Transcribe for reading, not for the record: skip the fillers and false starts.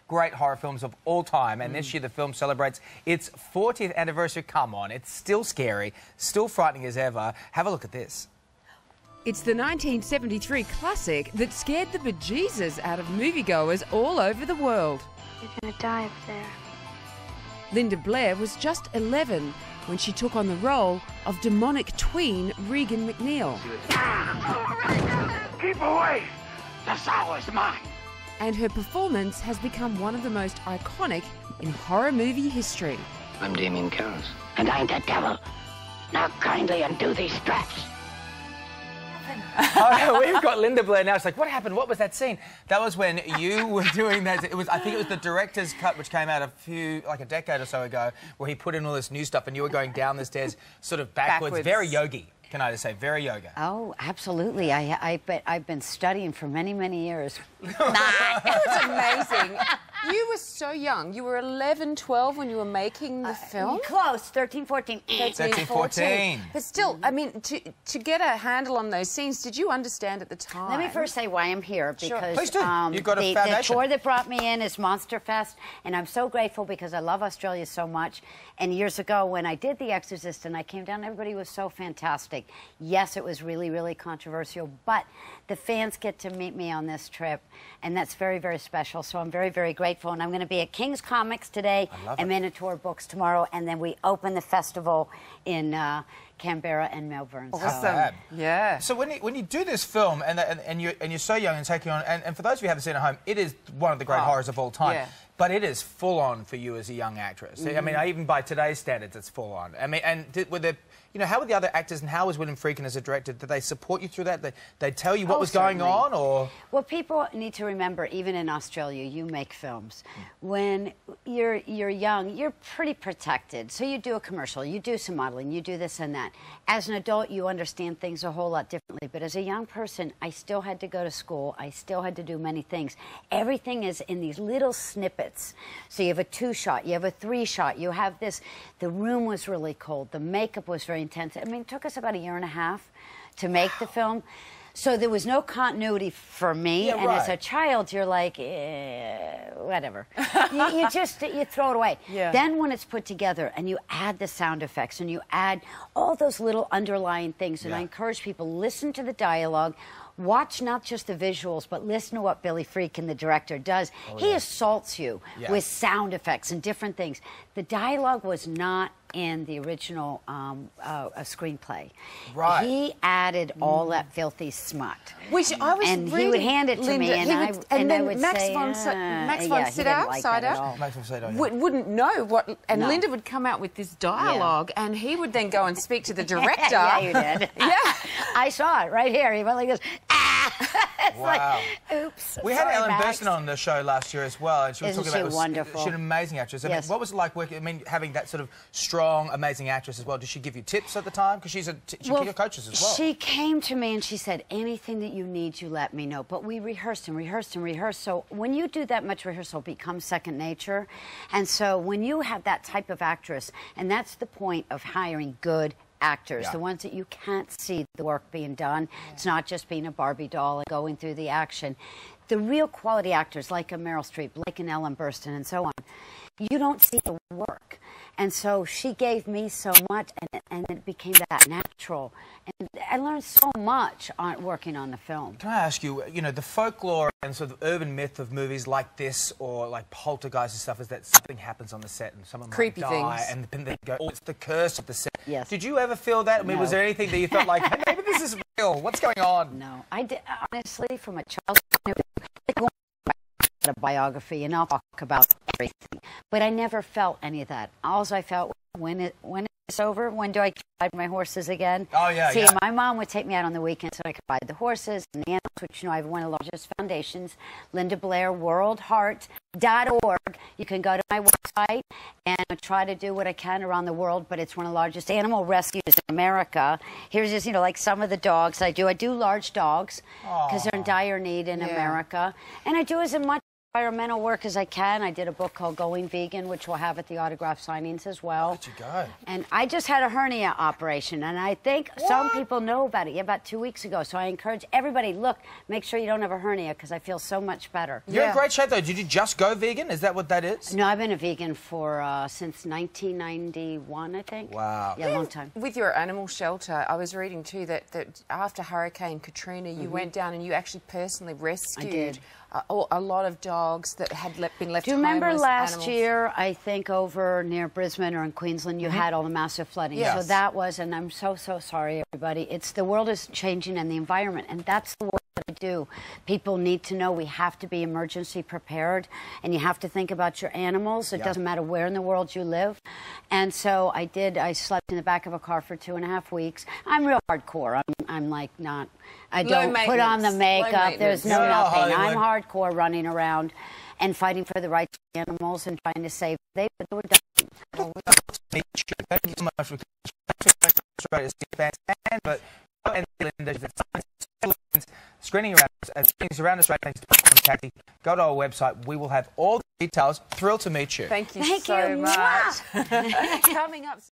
great horror films of all time, and this year the film celebrates its 40th anniversary. Come on, it's still scary, still frightening as ever. Have a look at this. It's the 1973 classic that scared the bejesus out of moviegoers all over the world. You're gonna die up there. Linda Blair was just 11 when she took on the role of demonic tween Regan McNeil. Keep away! The soul is mine! And her performance has become one of the most iconic in horror movie history. I'm Damien Karras. And I'm the devil. Now kindly undo these straps. Oh, we've got Linda Blair now. It's like, what happened? What was that scene? That was when you were doing that. I think it was the director's cut, which came out like a decade or so ago, where he put in all this new stuff, and you were going down the stairs, sort of backwards. Very yogi. Can I just say, very yoga? Oh, absolutely. I've been studying for many, many years. That's amazing. You were so young. You were 11, 12 when you were making the film? Close, 13, 14. 13, 14. But still, I mean, to get a handle on those scenes, did you understand at the time? Let me first say why I'm here, because Please do. You've got a the foundation. tour that brought me in is Monster Fest, and I'm so grateful because I love Australia so much. And years ago, when I did The Exorcist and I came down, everybody was so fantastic. Yes, it was really, really controversial, but the fans get to meet me on this trip, and that's very, very special. So I'm very, very grateful. And I'm going to be at King's Comics today and Minotaur Books tomorrow, and then we open the festival in Canberra and Melbourne. Awesome. Yeah. So when you do this film and you're so young and taking on, and for those of you who haven't seen it at home, it is one of the great horrors of all time. Yeah. But it is full on for you as a young actress. I mean, even by today's standards, it's full on. I mean, and how were the other actors, and how was William Friedkin as a director? Did they support you through that? They tell you what was going on, or? Well, people need to remember, even in Australia, you make films. When you're young, you're pretty protected. So you do a commercial, you do some modeling, you do this and that. As an adult, you understand things a whole lot differently. But as a young person, I still had to go to school. I still had to do many things. Everything is in these little snippets. So you have a 2-shot, you have a 3-shot, you have this. The room was really cold. The makeup was very intense. I mean, it took us about a year and a half to make the film. So there was no continuity for me. And as a child, you're like, whatever. you throw it away. Yeah. Then when it's put together and you add the sound effects and you add all those little underlying things, and I encourage people, listen to the dialogue. Watch not just the visuals, but listen to what Billy Friedkin, the director, does. He assaults you with sound effects and different things. The dialogue was not in the original screenplay. Right. He added all that filthy smut. Which I was and reading, he would hand it to Linda, me, and I would Max say, von Sydow wouldn't know what, and Linda would come out with this dialogue, and he would then go and speak to the director. Yeah, you did. Yeah. I saw it right here. He went like this. It's wow. Like, oops. We had Ellen Burstyn on the show last year as well, and she was Isn't talking about wonderful? She's an amazing actress. I mean, what was it like working? I mean, having that sort of strong, amazing actress as well. Did she give you tips at the time? Because she coaches as well. She came to me and she said, anything that you need, you let me know. But we rehearsed and rehearsed and rehearsed. So when you do that much rehearsal, it becomes second nature. And so when you have that type of actress, and that's the point of hiring good actors, the ones that you can't see the work being done. It's not just being a Barbie doll and going through the action. The real quality actors, like a Meryl Streep, like an Ellen Burstyn, and so on, you don't see the work. And so she gave me so much, and it became that natural. And I learned so much working on the film. Can I ask you, the folklore and sort of urban myth of movies like this, or like Poltergeist and stuff, is that something happens on the set and someone might die, and they go, oh, it's the curse of the set. Yes. Did you ever feel that? I mean, was there anything that you felt like, hey, maybe this is real? What's going on? No, I did. Honestly, from a child, a biography, and I'll talk about everything. But I never felt any of that. All I felt, when it's over, when do I ride my horses again? Oh, yeah, See, my mom would take me out on the weekends so I could ride the horses and the animals, which, I have one of the largest foundations, Linda Blair, worldheart.org. You can go to my website and try to do what I can around the world, but it's one of the largest animal rescues in America. Here's just, like some of the dogs I do. I do large dogs because they're in dire need in America. And I do as much environmental work as I can. I did a book called Going Vegan, which we'll have at the autograph signings as well. Where'd you go? And I just had a hernia operation, and I think some people know about it. Yeah, about 2 weeks ago. So I encourage everybody, look, make sure you don't have a hernia, because I feel so much better. You're in great shape, though. Did you just go vegan? Is that what that is? No, I've been a vegan for since 1991, I think. Wow. Yeah, a long time. With your animal shelter, I was reading too that after Hurricane Katrina, you went down and you actually personally rescued a lot of dogs that had been left homeless. Do you remember last animals. year, I think over near Brisbane or in Queensland, you had all the massive flooding? Yes. So that was, and I'm so sorry, everybody. The world is changing and the environment, and that's the work that I do. People need to know we have to be emergency prepared, and you have to think about your animals. It doesn't matter where in the world you live. And so I slept in the back of a car for 2.5 weeks. I'm real hardcore. I'm like not, I don't put on the makeup. There's no nothing. I'm hardcore running around and fighting for the rights of animals and trying to save them. They were dying. Thank you so much for Australia's fans, but Linda, screenings around Australia. Thanks to contacting. Go to our website. We will have all the details. Thrilled to meet you. Thank you Thank so you. much. Coming up.